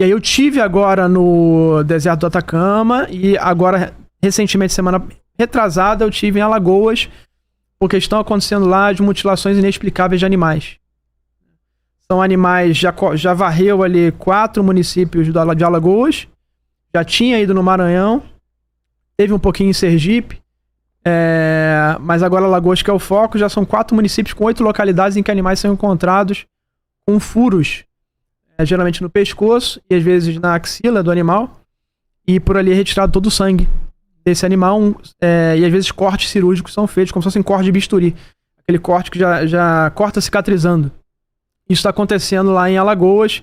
E aí eu tive agora no deserto do Atacama e agora, recentemente, semana retrasada, eu tive em Alagoas, porque estão acontecendo lá as mutilações inexplicáveis de animais. São animais, já varreu ali 4 municípios de Alagoas, já tinha ido no Maranhão, teve um pouquinho em Sergipe, mas agora Alagoas, que é o foco, já são 4 municípios com 8 localidades em que animais são encontrados com furos, geralmente no pescoço e às vezes na axila do animal, e por ali é retirado todo o sangue desse animal, e às vezes cortes cirúrgicos são feitos como se fossem corte de bisturi, aquele corte que já corta cicatrizando. Isso está acontecendo lá em Alagoas,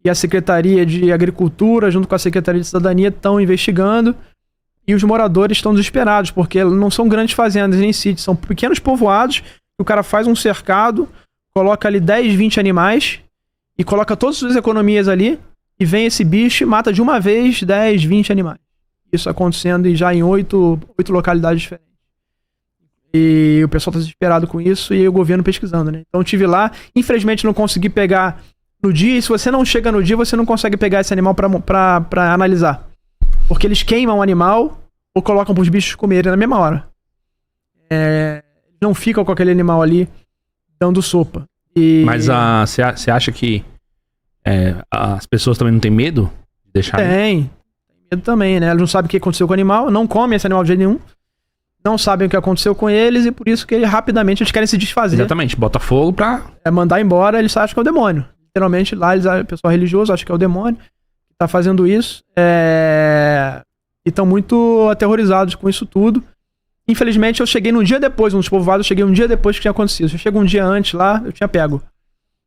e a Secretaria de Agricultura, junto com a Secretaria de Cidadania, estão investigando, e os moradores estão desesperados, porque não são grandes fazendas nem sítios, são pequenos povoados, que o cara faz um cercado, coloca ali 10, 20 animais, e coloca todas as economias ali, e vem esse bicho e mata de uma vez 10, 20 animais. Isso acontecendo já em 8 localidades diferentes. E o pessoal tá desesperado com isso e o governo pesquisando, né? Então eu tive lá, infelizmente não consegui pegar no dia, e se você não chega no dia, você não consegue pegar esse animal pra analisar. Porque eles queimam o animal ou colocam pros bichos comerem na mesma hora. Não ficam com aquele animal ali dando sopa. Mas você acha que as pessoas também não têm medo de deixar? Tem medo também, né? Elas não sabem o que aconteceu com o animal, não comem esse animal de jeito nenhum. Não sabem o que aconteceu com eles e por isso que rapidamente eles querem se desfazer. Exatamente, bota fogo pra... mandar embora, eles acham que é o demônio. Literalmente lá, o pessoal religioso acha que é o demônio que tá fazendo isso. E estão muito aterrorizados com isso tudo. Infelizmente, eu cheguei um dia depois, nos povoados, eu cheguei um dia depois que tinha acontecido. Se eu chego um dia antes lá, eu tinha pego.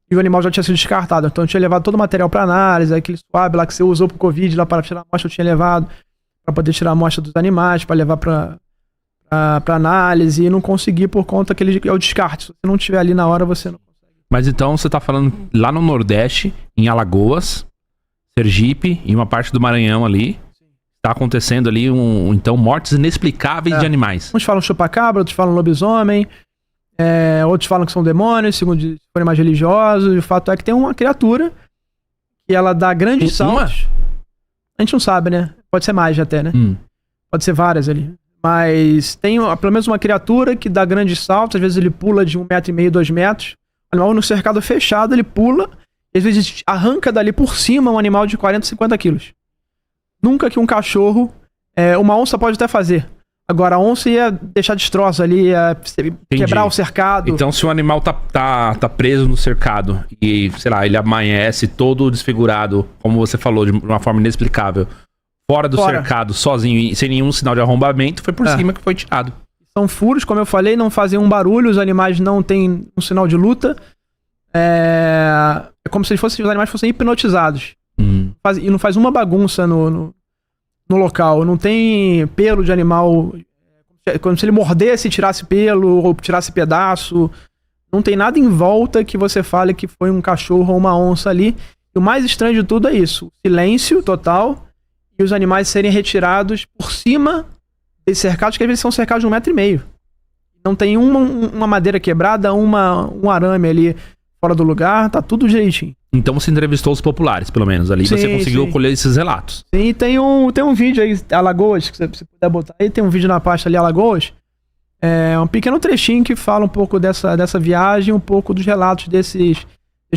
E o animal já tinha sido descartado. Então eu tinha levado todo o material pra análise, aquele swab lá que você usou pro Covid, lá para tirar a amostra, eu tinha levado pra poder tirar a amostra dos animais, pra levar pra análise, e não consegui por conta que é o descarte. Se você não estiver ali na hora, você não consegue. Mas então você tá falando lá no Nordeste, em Alagoas, Sergipe e uma parte do Maranhão ali, tá acontecendo ali então mortes inexplicáveis de animais. Uns falam chupacabra, outros falam lobisomem, outros falam que são demônios, segundo se forem mais religiosos. E o fato é que tem uma criatura que ela dá grandes saltos. A gente não sabe, né? Pode ser mais até, né? Pode ser várias ali. Mas tem pelo menos uma criatura que dá grandes saltos, às vezes ele pula de 1,5 metro, 2 metros. O animal no cercado fechado, ele pula, e às vezes arranca dali por cima um animal de 40, 50 quilos. Nunca que um cachorro, uma onça pode até fazer. Agora a onça ia deixar destroço ali, ia quebrar o cercado. Então se o animal tá preso no cercado e, sei lá, ele amanhece todo desfigurado, como você falou, de uma forma inexplicável, fora do cercado, sozinho, sem nenhum sinal de arrombamento, foi por cima que foi tirado. São furos, como eu falei, não fazem um barulho, os animais não têm um sinal de luta. É como se os animais fossem hipnotizados. E não faz uma bagunça no local. Não tem pelo de animal. Como se ele mordesse e tirasse pelo, ou tirasse pedaço. Não tem nada em volta que você fale que foi um cachorro ou uma onça ali. E o mais estranho de tudo é isso. Silêncio total. E os animais serem retirados por cima desses cercados, que às vezes são cercados de 1,5 metro. Não tem uma madeira quebrada, um arame ali fora do lugar, tá tudo direitinho. Então você entrevistou os populares, pelo menos, ali. Sim, você conseguiu colher esses relatos. Sim, tem um vídeo aí, Alagoas, que você puder botar aí, tem um vídeo na pasta ali, Alagoas. Um pequeno trechinho que fala um pouco dessa viagem, um pouco dos relatos desses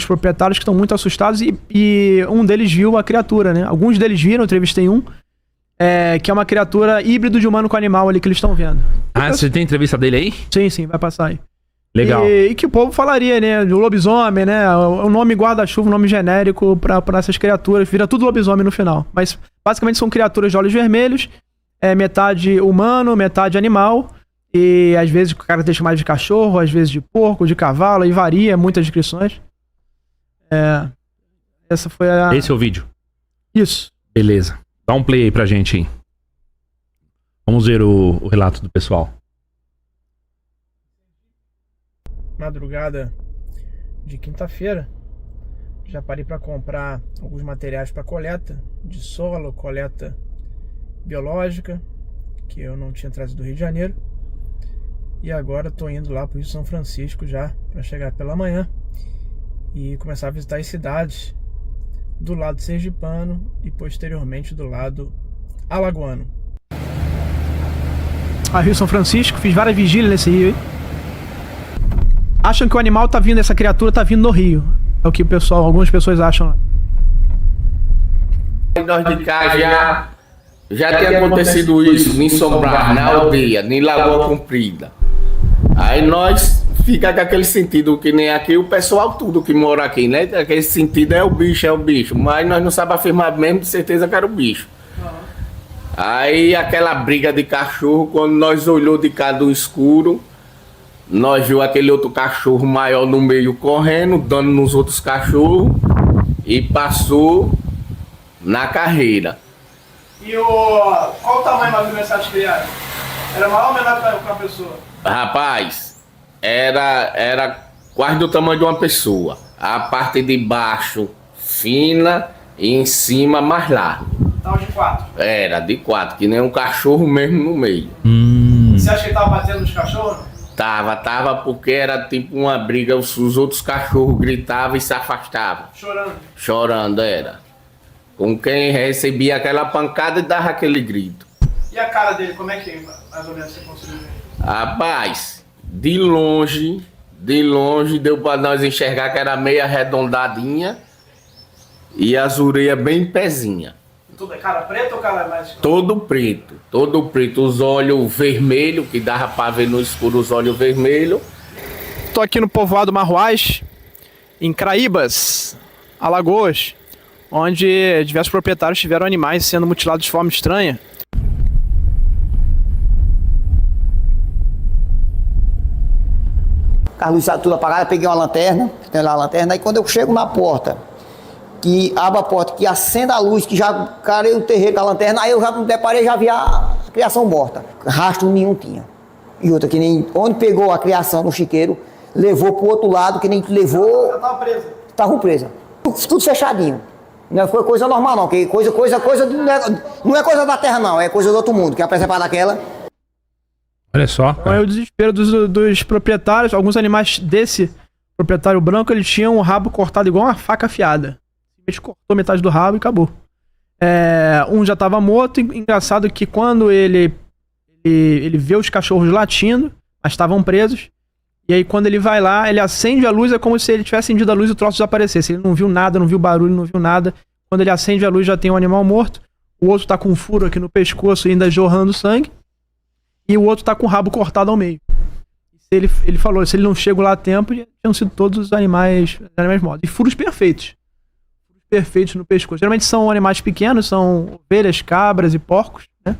proprietários que estão muito assustados, e um deles viu a criatura, né? Alguns deles viram, eu entrevistei um, que é uma criatura híbrido de humano com animal ali que eles estão vendo. Você tem entrevista dele aí? Sim, vai passar aí. Legal. E que o povo falaria, né? Do lobisomem, né? O nome guarda-chuva, o nome genérico pra essas criaturas. Vira tudo lobisomem no final. Mas basicamente são criaturas de olhos vermelhos, metade humano, metade animal. E às vezes o cara deixa mais de cachorro, às vezes de porco, de cavalo, e varia, muitas descrições. Essa foi a... Esse é o vídeo? Isso. Beleza. Dá um play aí pra gente, hein? Vamos ver o relato do pessoal. Madrugada de quinta-feira, já parei para comprar alguns materiais para coleta de solo, coleta biológica, que eu não tinha trazido do Rio de Janeiro. E agora tô indo lá pro Rio São Francisco já, para chegar pela manhã e começar a visitar as cidades do lado sergipano e posteriormente do lado alagoano. Rio São Francisco, fiz várias vigílias nesse rio, hein? Acham que o animal tá vindo, essa criatura tá vindo no rio. É o que algumas pessoas acham lá. Nós de cá já tinha acontecido isso em Sobral, na aldeia, em Lagoa Comprida. Aí nós fica com aquele sentido que nem aqui o pessoal tudo que mora aqui, né? Aquele sentido é o bicho, mas nós não sabemos afirmar mesmo de certeza que era o bicho. Aí aquela briga de cachorro, quando nós olhou de cá do escuro, nós viu aquele outro cachorro maior no meio correndo, dando nos outros cachorros e passou na carreira. E qual o tamanho mais ou menos que criaram? Era maior ou menor que uma pessoa? Rapaz, era quase do tamanho de uma pessoa. A parte de baixo fina e em cima mais larga. Tava de 4? Era, de 4, que nem um cachorro mesmo no meio. Você acha que ele tava batendo nos cachorros? Tava porque era tipo uma briga, os outros cachorros gritavam e se afastavam. Chorando, era. Com quem recebia aquela pancada e dava aquele grito. E a cara dele, como é que mais ou menos você conseguiu ver? Rapaz, de longe deu pra nós enxergar que era meio arredondadinha e as orelhas bem pezinha. Tudo é cara preta ou cara mais? Todo preto, os olhos vermelhos, que dava pra ver no escuro os olhos vermelhos. Tô aqui no povoado Marroás, em Craíbas, Alagoas, onde diversos proprietários tiveram animais sendo mutilados de forma estranha. A luz tudo apagada, peguei uma lanterna, tem lá a lanterna, aí quando eu chego na porta, que abre a porta, que acenda a luz, que já carei o terreiro com a lanterna, aí eu já me deparei, já vi a criação morta. Rastro nenhum tinha. E outra, que nem onde pegou a criação no chiqueiro, levou pro outro lado, que nem levou... Já tava presa? Estavam presa. Tudo fechadinho. Não foi coisa normal não, que coisa não é coisa da terra não, é coisa do outro mundo, que é a preservar daquela. Olha só. Então é o desespero dos proprietários. Alguns animais desse proprietário branco, ele tinha um rabo cortado igual uma faca afiada. Ele cortou metade do rabo e acabou. Um já estava morto. Engraçado que quando ele vê os cachorros latindo, mas estavam presos. E aí quando ele vai lá, ele acende a luz, é como se ele tivesse acendido a luz e o troço desaparecesse. Ele não viu nada, não viu barulho, não viu nada. Quando ele acende a luz, já tem um animal morto. O outro tá com um furo aqui no pescoço, ainda jorrando sangue. E o outro tá com o rabo cortado ao meio. Ele falou, se ele não chega lá a tempo, tinham sido todos os animais mortos. E furos perfeitos. Perfeitos no pescoço. Geralmente são animais pequenos, são ovelhas, cabras e porcos, né?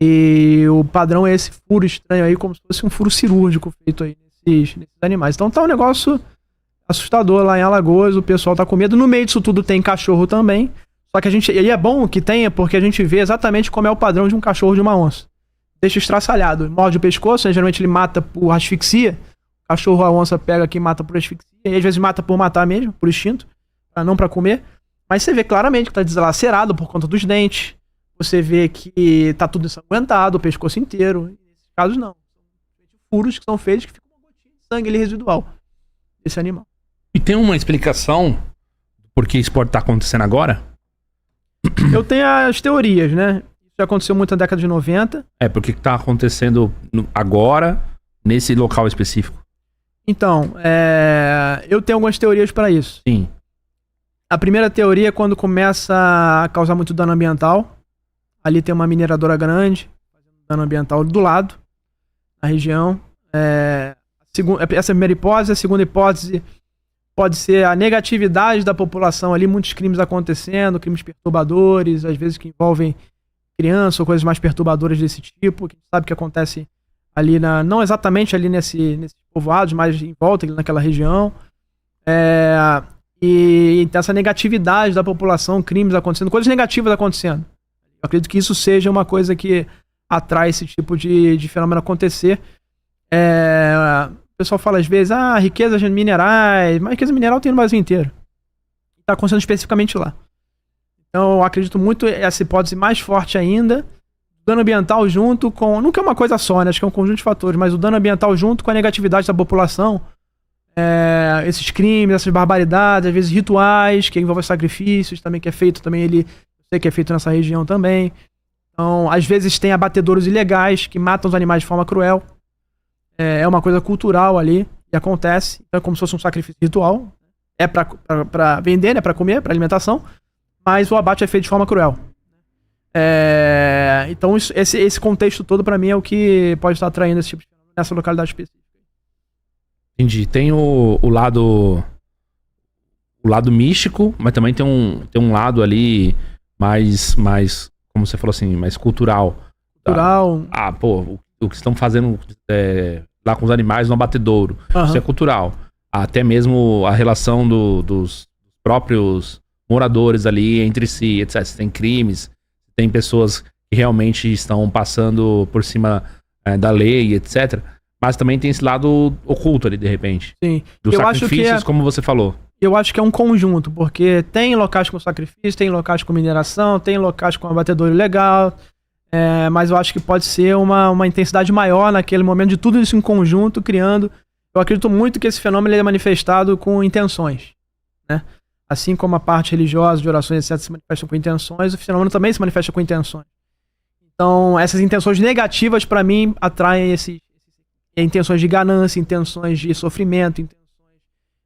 E o padrão é esse furo estranho aí, como se fosse um furo cirúrgico feito aí nesses animais. Então tá um negócio assustador lá em Alagoas, o pessoal tá com medo. No meio disso tudo tem cachorro também. Só que e é bom que tenha, porque a gente vê exatamente como é o padrão de um cachorro de uma onça. Deixa estraçalhado, morde o pescoço, né? Geralmente ele mata por asfixia. O cachorro, a onça pega aqui e mata por asfixia. E às vezes mata por matar mesmo, por instinto. Não para comer, mas você vê claramente que tá deslacerado por conta dos dentes, você vê que tá tudo ensanguentado, o pescoço inteiro. Nesses casos não, são furos que são feitos que ficam uma gotinha de sangue ali residual desse animal. E tem uma explicação por que isso pode estar acontecendo agora? Eu tenho as teorias, né? Isso já aconteceu muito na década de 90. Porque tá acontecendo agora, nesse local específico? Então, eu tenho algumas teorias para isso. Sim. A primeira teoria é quando começa a causar muito dano ambiental. Ali tem uma mineradora grande, fazendo dano ambiental do lado, na região. Essa é a primeira hipótese. A segunda hipótese pode ser a negatividade da população ali, muitos crimes acontecendo, crimes perturbadores, às vezes que envolvem criança ou coisas mais perturbadoras desse tipo, que a gente sabe que acontece ali, não exatamente ali nesses povoados, mas em volta, ali naquela região. E essa negatividade da população, crimes acontecendo, coisas negativas acontecendo. Eu acredito que isso seja uma coisa que atrai esse tipo de fenômeno acontecer. O pessoal fala às vezes, riquezas minerais, mas riqueza mineral tem no Brasil inteiro. Está acontecendo especificamente lá. Então eu acredito muito essa hipótese mais forte ainda. Dano ambiental junto com... Nunca é uma coisa só, né? Acho que é um conjunto de fatores, mas o dano ambiental junto com a negatividade da população esses crimes, essas barbaridades, às vezes rituais, que envolvem sacrifícios, também que é feito, também eu sei que é feito nessa região também. Então, às vezes tem abatedouros ilegais que matam os animais de forma cruel. É uma coisa cultural ali, e acontece. Então é como se fosse um sacrifício ritual. É pra vender, né? Pra comer, pra alimentação. Mas o abate é feito de forma cruel. Então esse contexto todo pra mim é o que pode estar atraindo esse tipo de fenômeno nessa localidade específica. Entendi. Tem o lado místico, mas também tem um lado ali mais, como você falou assim, mais cultural. Cultural. O que estão fazendo lá com os animais no abatedouro. Isso é cultural. Até mesmo a relação dos próprios moradores ali entre si, etc. Tem crimes, tem pessoas que realmente estão passando por cima da lei, etc. Mas também tem esse lado oculto ali, de repente. Sim. Dos sacrifícios, como você falou. Eu acho que é um conjunto, porque tem locais com sacrifício, tem locais com mineração, tem locais com abatedouro ilegal, mas eu acho que pode ser uma intensidade maior naquele momento de tudo isso em conjunto, criando. Eu acredito muito que esse fenômeno ele é manifestado com intenções, né? Assim como a parte religiosa, de orações, etc., se manifesta com intenções, o fenômeno também se manifesta com intenções. Então, essas intenções negativas, para mim, atraem intenções de ganância, intenções de sofrimento, intenções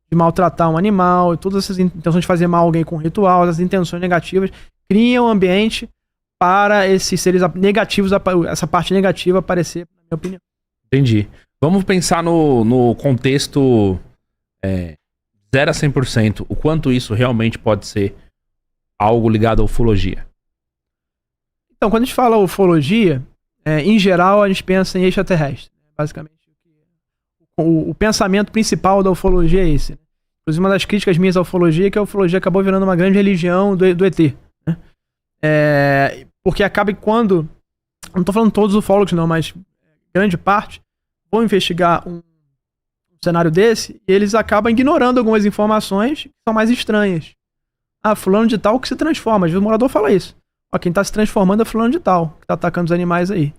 de maltratar um animal, todas essas intenções de fazer mal a alguém com ritual, as intenções negativas, criam um ambiente para esses seres negativos, essa parte negativa aparecer, na minha opinião. Entendi. Vamos pensar no contexto 0 a 100%. O quanto isso realmente pode ser algo ligado à ufologia? Então, quando a gente fala ufologia, em geral a gente pensa em extraterrestre. Basicamente, o pensamento principal da ufologia é esse. Inclusive, uma das críticas minhas à ufologia é que a ufologia acabou virando uma grande religião do ET. Né? Porque acaba que quando... Não tô falando todos os ufólogos não, mas grande parte vão investigar um cenário desse e eles acabam ignorando algumas informações que são mais estranhas. Fulano de tal que se transforma. Às vezes o morador fala isso. Quem tá se transformando é fulano de tal, que tá atacando os animais aí.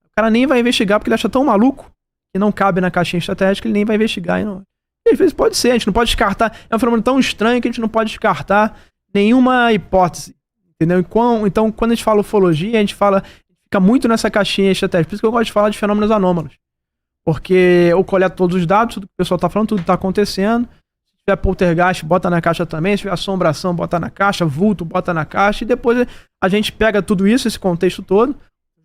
O cara nem vai investigar porque ele acha tão maluco que não cabe na caixinha extraterrestre que ele nem vai investigar. E às vezes pode ser, a gente não pode descartar. É um fenômeno tão estranho que a gente não pode descartar nenhuma hipótese. Entendeu? Então, quando a gente fala ufologia, a gente fica muito nessa caixinha extraterrestre. Por isso que eu gosto de falar de fenômenos anômalos. Porque eu coleto todos os dados, tudo que o pessoal tá falando, tudo que tá acontecendo. Se tiver poltergeist, bota na caixa também. Se tiver assombração, bota na caixa. Vulto, bota na caixa. E depois a gente pega tudo isso, esse contexto todo,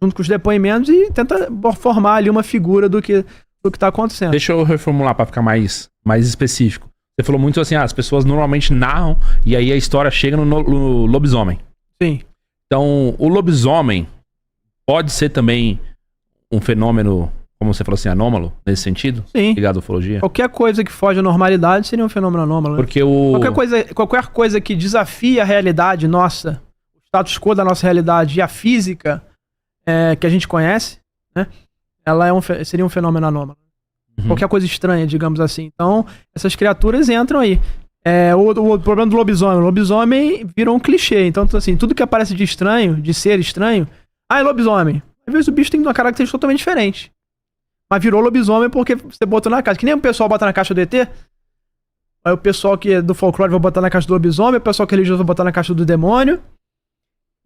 junto com os depoimentos e tenta formar ali uma figura do que tá acontecendo. Deixa eu reformular para ficar mais específico. Você falou muito assim, as pessoas normalmente narram e aí a história chega no lobisomem. Sim. Então, o lobisomem pode ser também um fenômeno, como você falou assim, anômalo, nesse sentido? Sim. Ligado à ufologia? Qualquer coisa que foge à normalidade seria um fenômeno anômalo. Né? Porque qualquer coisa que desafia a realidade nossa, o status quo da nossa realidade e a física que a gente conhece, né? Ela seria um fenômeno anômalo. Qualquer coisa estranha, digamos assim. Então, essas criaturas entram aí. O problema do lobisomem. O lobisomem virou um clichê. Então, assim, tudo que aparece de estranho, de ser estranho, é lobisomem. Às vezes o bicho tem uma característica totalmente diferente. Mas virou lobisomem porque você botou na caixa. Que nem o pessoal bota na caixa do ET. Aí o pessoal que é do folclore vai botar na caixa do lobisomem, o pessoal que é religioso vai botar na caixa do demônio.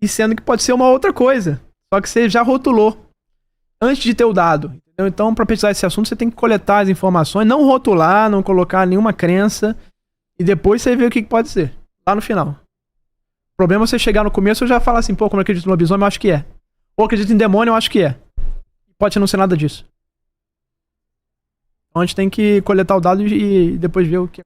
E sendo que pode ser uma outra coisa. Só que você já rotulou antes de ter o dado. Entendeu? Então, para pesquisar esse assunto, você tem que coletar as informações, não rotular, não colocar nenhuma crença. E depois você vê o que pode ser. Lá no final. O problema é você chegar no começo e já falar assim, como eu acredito no lobisomem, eu acho que é. Ou acredito em demônio, eu acho que é. Pode não ser nada disso. Então a gente tem que coletar o dado e depois ver o que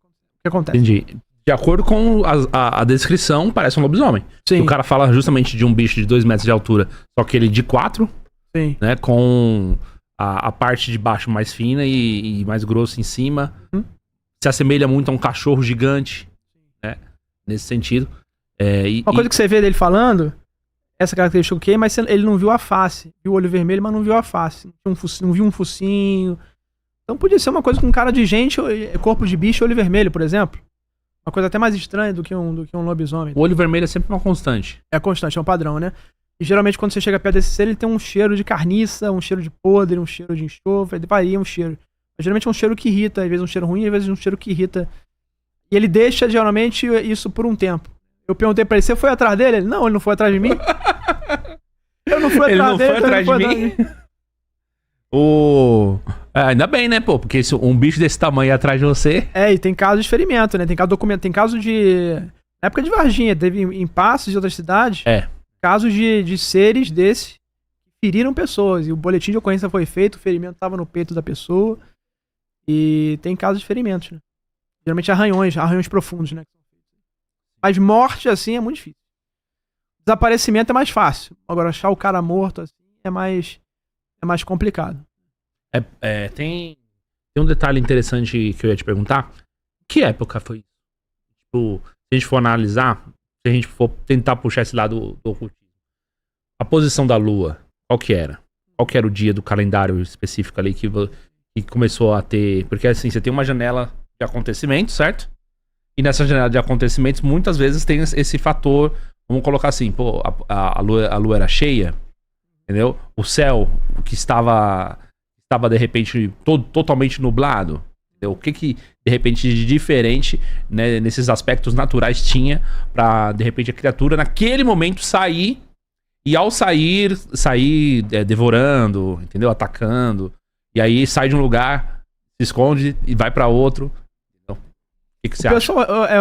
acontece. Entendi. De acordo com a descrição, parece um lobisomem. Sim. O cara fala justamente de um bicho de 2 metros de altura, só que ele de 4, Sim. Né? Com a parte de baixo mais fina e mais grosso em cima. Se assemelha muito a um cachorro gigante, né? Nesse sentido. Uma coisa que você vê dele falando, essa característica ok, mas ele não viu a face. Viu o olho vermelho, mas não viu a face. Não viu um focinho. Então podia ser uma coisa com cara de gente, corpo de bicho e olho vermelho, por exemplo. Uma coisa até mais estranha do que um lobisomem. O olho vermelho é sempre uma constante. É constante, é um padrão, né? E geralmente quando você chega perto desse ser, ele tem um cheiro de carniça, um cheiro de podre, um cheiro de enxofre, varia um cheiro. Geralmente é um cheiro que irrita, às vezes um cheiro ruim, às vezes um cheiro que irrita. E ele deixa, geralmente, isso por um tempo. Eu perguntei pra ele, você foi atrás dele? Ele, não, ele não foi atrás de mim. Eu não fui atrás dele, ele não foi atrás de mim. Ainda bem, né, pô? Porque se um bicho desse tamanho ir atrás de você... E tem casos de ferimento, né? Tem caso documento, tem caso de... Na época de Varginha, teve em Passos e outras cidades, casos de seres desses que feriram pessoas. E o boletim de ocorrência foi feito, o ferimento estava no peito da pessoa. E tem casos de ferimentos, né? Geralmente arranhões profundos, né? Mas morte, assim, é muito difícil. Desaparecimento é mais fácil. Agora, achar o cara morto, assim, é mais complicado. Tem um detalhe interessante que eu ia te perguntar. Que época foi isso? Tipo, se a gente for analisar, se a gente for tentar puxar esse lado do ocultismo, a posição da Lua, qual que era? Qual que era o dia do calendário específico ali que começou a ter... Porque assim, você tem uma janela de acontecimentos, certo? E nessa janela de acontecimentos, muitas vezes tem esse fator, vamos colocar assim, pô, a lua era cheia, entendeu? O céu que estava de repente totalmente nublado, entendeu? O que de repente de diferente, né, nesses aspectos naturais tinha pra de repente a criatura naquele momento sair, e ao sair devorando, entendeu? Atacando, e aí sai de um lugar, se esconde e vai pra outro. O que você acha?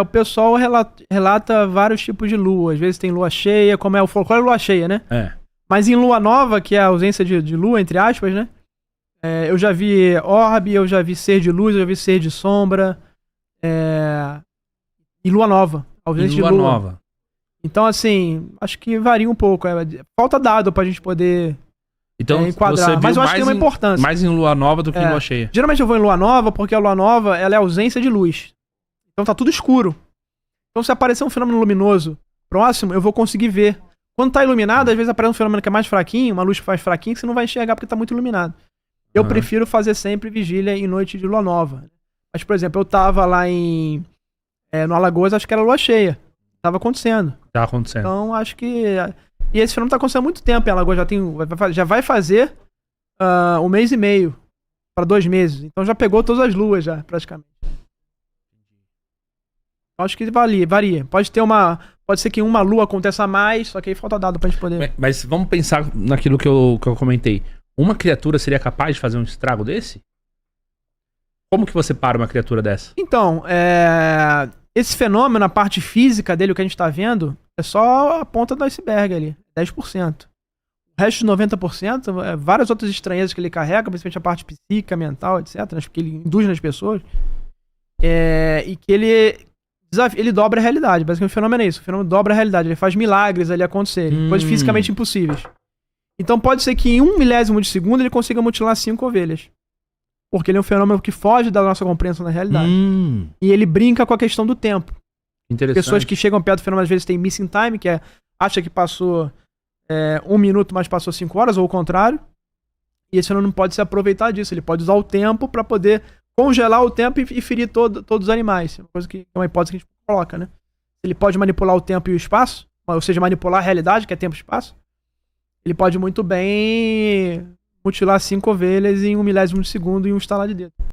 O pessoal relata vários tipos de lua. Às vezes tem lua cheia, como é o folclore, lua cheia, né? Mas em lua nova, que é a ausência de lua, entre aspas, né? Eu já vi orbe, eu já vi ser de luz, eu já vi ser de sombra. E lua nova. Ausência de lua nova. Então, assim, acho que varia um pouco. Falta dado pra gente poder enquadrar. Mas eu acho que tem uma importância. Mais em lua nova do que em lua cheia. Geralmente eu vou em lua nova, porque a lua nova ela é ausência de luz. Então tá tudo escuro. Então se aparecer um fenômeno luminoso próximo, eu vou conseguir ver. Quando tá iluminado, às vezes aparece um fenômeno que é mais fraquinho, uma luz que faz fraquinho, que você não vai enxergar porque tá muito iluminado. Eu prefiro fazer sempre vigília em noite de lua nova. Mas, por exemplo, eu tava lá no Alagoas, acho que era lua cheia. Tava acontecendo. Tá acontecendo. Então, acho que... E esse fenômeno tá acontecendo há muito tempo em Alagoas. Já vai fazer 1 mês e meio para 2 meses. Então já pegou todas as luas já, praticamente. Acho que varia. Pode ser que uma lua aconteça mais, só que aí falta dado pra gente poder... Mas vamos pensar naquilo que eu comentei. Uma criatura seria capaz de fazer um estrago desse? Como que você para uma criatura dessa? Então, esse fenômeno, a parte física dele, o que a gente tá vendo, é só a ponta do iceberg ali, 10%. O resto de 90%, várias outras estranhezas que ele carrega, principalmente a parte psíquica, mental, etc., né, porque ele induz nas pessoas, e que ele dobra a realidade. Basicamente o fenômeno é isso. O fenômeno dobra a realidade. Ele faz milagres ali acontecerem. Coisas fisicamente impossíveis. Então pode ser que em 1 milésimo de segundo ele consiga mutilar 5 ovelhas. Porque ele é um fenômeno que foge da nossa compreensão da realidade. E ele brinca com a questão do tempo. Interessante. Pessoas que chegam perto do fenômeno às vezes têm missing time, que acha que passou 1 minuto, mas passou 5 horas, ou o contrário. E esse fenômeno pode se aproveitar disso. Ele pode usar o tempo para poder congelar o tempo e ferir todos os animais. É uma hipótese que a gente coloca, né? Ele pode manipular o tempo e o espaço, ou seja, manipular a realidade, que é tempo e espaço. Ele pode muito bem mutilar 5 ovelhas em 1 milésimo de segundo em um estalar de dedo.